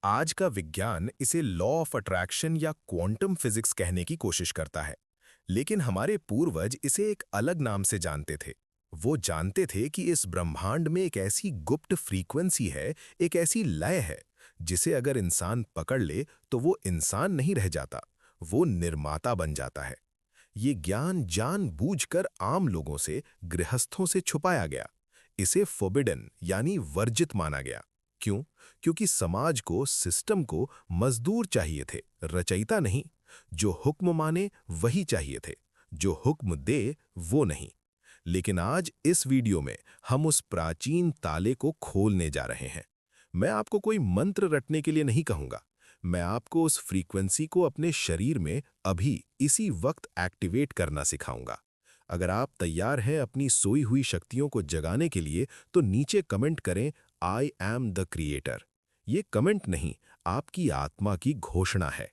आज का विज्ञान इसे लॉ ऑफ अट्रैक्शन या क्वांटम फिजिक्स कहने की कोशिश करता है, लेकिन हमारे पूर्वज इसे एक अलग नाम से जानते थे। वो जानते थे कि इस ब्रह्मांड में एक ऐसी गुप्त फ्रीक्वेंसी है, एक ऐसी लय है, जिसे अगर इंसान पकड़ ले तो वो इंसान नहीं रह जाता, वो निर्माता बन जाता है। ये ज्ञान जानबूझकर आम लोगों से, गृहस्थों से छुपाया गया। इसे फोबिडन यानी वर्जित माना गया। क्यों? क्योंकि समाज को, सिस्टम को मजदूर चाहिए थे, रचयिता नहीं। जो हुक्म माने वही चाहिए थे, जो हुक्म दे वो नहीं। लेकिन आज इस वीडियो में हम उस प्राचीन ताले को खोलने जा रहे हैं। मैं आपको कोई मंत्र रटने के लिए नहीं कहूंगा। मैं आपको उस फ्रीक्वेंसी को अपने शरीर में अभी इसी वक्त एक्टिवेट करना सिखाऊंगा। अगर आप तैयार हैं अपनी सोई हुई शक्तियों को जगाने के लिए, तो नीचे कमेंट करें, आई एम द क्रिएटर। ये कमेंट नहीं, आपकी आत्मा की घोषणा है।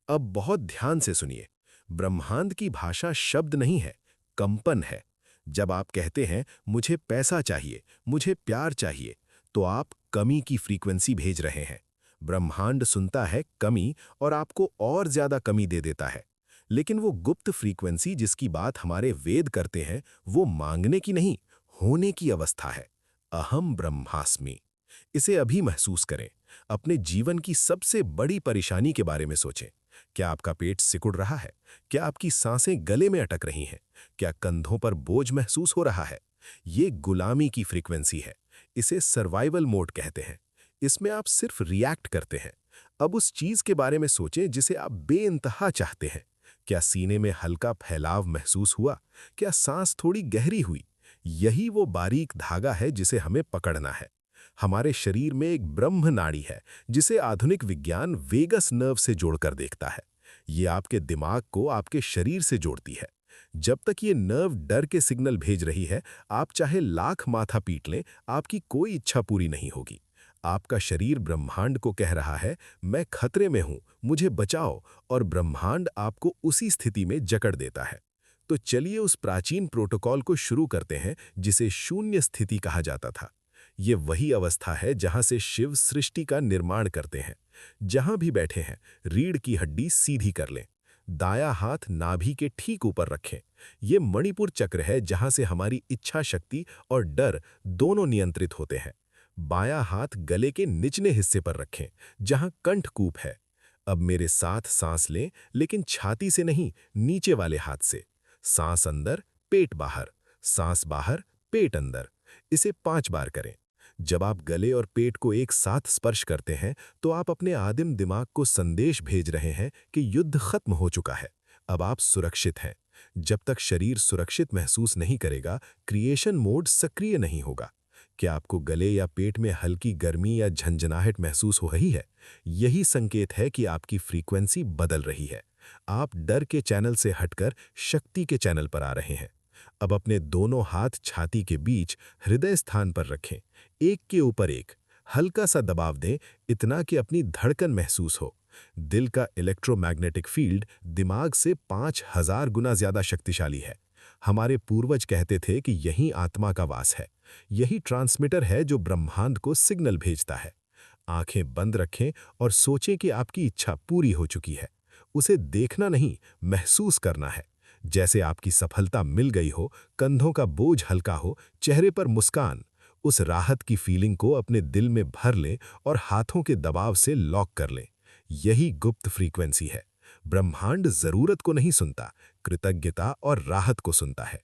अब बहुत ध्यान से सुनिए। ब्रह्मांड की भाषा शब्द नहीं है, कंपन है। जब आप कहते हैं मुझे पैसा चाहिए, मुझे प्यार चाहिए, तो आप कमी की फ्रीक्वेंसी भेज रहे हैं। ब्रह्मांड सुनता है कमी और आपको और ज्यादा कमी दे देता है। लेकिन वो गुप्त फ्रीक्वेंसी जिसकी बात हमारे वेद करते हैं, वो मांगने की नहीं, होने की अवस्था है। अहम ब्रह्मास्मि। इसे अभी महसूस करें। अपने जीवन की सबसे बड़ी परेशानी के बारे में सोचें। क्या आपका पेट सिकुड़ रहा है? क्या आपकी सांसें गले में अटक रही हैं? क्या कंधों पर बोझ महसूस हो रहा है? ये गुलामी की फ्रीक्वेंसी है। इसे सर्वाइवल मोड कहते हैं। इसमें आप सिर्फ रिएक्ट करते हैं। अब उस चीज के बारे में सोचें जिसे आप बेइंतहा चाहते हैं। क्या सीने में हल्का फैलाव महसूस हुआ? क्या सांस थोड़ी गहरी हुई? यही वो बारीक धागा है जिसे हमें पकड़ना है। हमारे शरीर में एक ब्रह्म नाड़ी है, जिसे आधुनिक विज्ञान वेगस नर्व से जोड़कर देखता है। ये आपके दिमाग को आपके शरीर से जोड़ती है। जब तक ये नर्व डर के सिग्नल भेज रही है, आप चाहे लाख माथा पीट लें, आपकी कोई इच्छा पूरी नहीं होगी। आपका शरीर ब्रह्मांड को कह रहा है, मैं खतरे में हूं, मुझे बचाओ, और ब्रह्मांड आपको उसी स्थिति में जकड़ देता है। तो चलिए उस प्राचीन प्रोटोकॉल को शुरू करते हैं जिसे शून्य स्थिति कहा जाता था। ये वही अवस्था है जहां से शिव सृष्टि का निर्माण करते हैं। जहां भी बैठे हैं, रीढ़ की हड्डी सीधी कर लें। दायां हाथ नाभि के ठीक ऊपर रखें। ये मणिपुर चक्र है जहां से हमारी इच्छा शक्ति और डर दोनों नियंत्रित होते हैं। बायां हाथ गले के निचले हिस्से पर रखें, जहां कंठकूप है। अब मेरे साथ सांस लें, लेकिन छाती से नहीं, नीचे वाले हाथ से। सांस अंदर, पेट बाहर, सांस बाहर, पेट अंदर। इसे 5 बार करें। जब आप गले और पेट को एक साथ स्पर्श करते हैं, तो आप अपने आदिम दिमाग को संदेश भेज रहे हैं कि युद्ध खत्म हो चुका है। अब आप सुरक्षित हैं। जब तक शरीर सुरक्षित महसूस नहीं करेगा, क्रिएशन मोड सक्रिय नहीं होगा। क्या आपको गले या पेट में हल्की गर्मी या झंझनाहट महसूस हो रही है? यही संकेत है कि आपकी फ्रीक्वेंसी बदल रही है। आप डर के चैनल से हटकर शक्ति के चैनल पर आ रहे हैं। अब अपने दोनों हाथ छाती के बीच हृदय स्थान पर रखें, एक के ऊपर एक। हल्का सा दबाव दें, इतना कि अपनी धड़कन महसूस हो। दिल का इलेक्ट्रोमैग्नेटिक फील्ड दिमाग से 5000 गुना ज्यादा शक्तिशाली है। हमारे पूर्वज कहते थे कि यही आत्मा का वास है। यही ट्रांसमीटर है जो ब्रह्मांड को सिग्नल भेजता है। आंखें बंद रखें और सोचें कि आपकी इच्छा पूरी हो चुकी है। उसे देखना नहीं, महसूस करना है। जैसे आपकी सफलता मिल गई हो, कंधों का बोझ हल्का हो, चेहरे पर मुस्कान। उस राहत की फीलिंग को अपने दिल में भर लें और हाथों के दबाव से लॉक कर लें। यही गुप्त फ्रीक्वेंसी है। ब्रह्मांड जरूरत को नहीं सुनता, कृतज्ञता और राहत को सुनता है।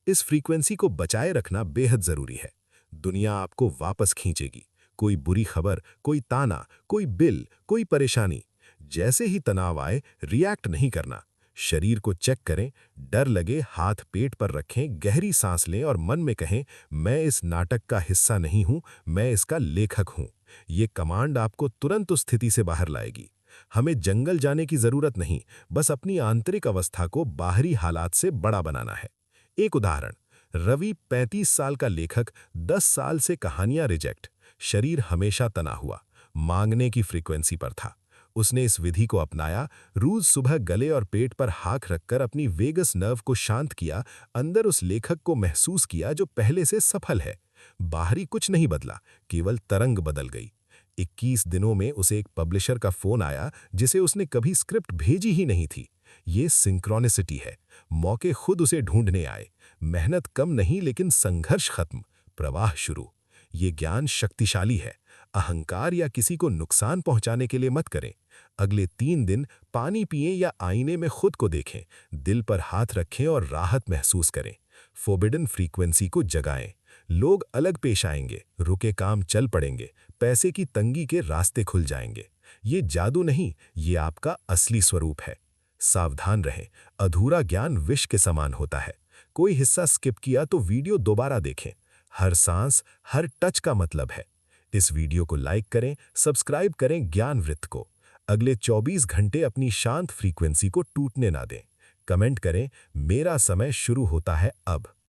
इस फ्रीक्वेंसी को बचाए रखना बेहद जरूरी है। दुनिया आपको वापस खींचेगी। कोई बुरी खबर, कोई ताना, कोई बिल, कोई परेशानी। जैसे ही तनाव आए, रिएक्ट नहीं करना। शरीर को चेक करें, डर लगे हाथ पेट पर रखें, गहरी सांस लें और मन में कहें, मैं इस नाटक का हिस्सा नहीं हूं, मैं इसका लेखक हूं। ये कमांड आपको तुरंत उस स्थिति से बाहर लाएगी। हमें जंगल जाने की जरूरत नहीं, बस अपनी आंतरिक अवस्था को बाहरी हालात से बड़ा बनाना है। एक उदाहरण, रवि 35 साल का लेखक, 10 साल से कहानियां रिजेक्ट। शरीर हमेशा तना हुआ, मांगने की फ्रीक्वेंसी पर था। उसने इस विधि को अपनाया, रोज सुबह गले और पेट पर हाथ रखकर अपनी वेगस नर्व को शांत किया, अंदर उस लेखक को महसूस किया जो पहले से सफल है। बाहरी कुछ नहीं बदला, केवल तरंग बदल गई। 21 दिनों में उसे एक पब्लिशर का फोन आया जिसे उसने कभी स्क्रिप्ट भेजी ही नहीं थी। ये सिंक्रोनिसिटी है। मौके खुद उसे ढूंढने आए। मेहनत कम नहीं लेकिन संघर्ष खत्म, प्रवाह शुरू। ये ज्ञान शक्तिशाली है। अहंकार या किसी को नुकसान पहुंचाने के लिए मत करें। अगले 3 दिन पानी पिएं या आईने में खुद को देखें, दिल पर हाथ रखें और राहत महसूस करें। फोबिडन फ्रीक्वेंसी को जगाएं। लोग अलग पेश आएंगे, रुके काम चल पड़ेंगे, पैसे की तंगी के रास्ते खुल जाएंगे। ये जादू नहीं, ये आपका असली स्वरूप है। सावधान रहें, अधूरा ज्ञान विष के समान होता है। कोई हिस्सा स्किप किया तो वीडियो दोबारा देखें। हर सांस, हर टच का मतलब है। इस वीडियो को लाइक करें, सब्सक्राइब करें ज्ञान वृत्त को। अगले 24 घंटे अपनी शांत फ्रीक्वेंसी को टूटने ना दें। कमेंट करें, मेरा समय शुरू होता है अब।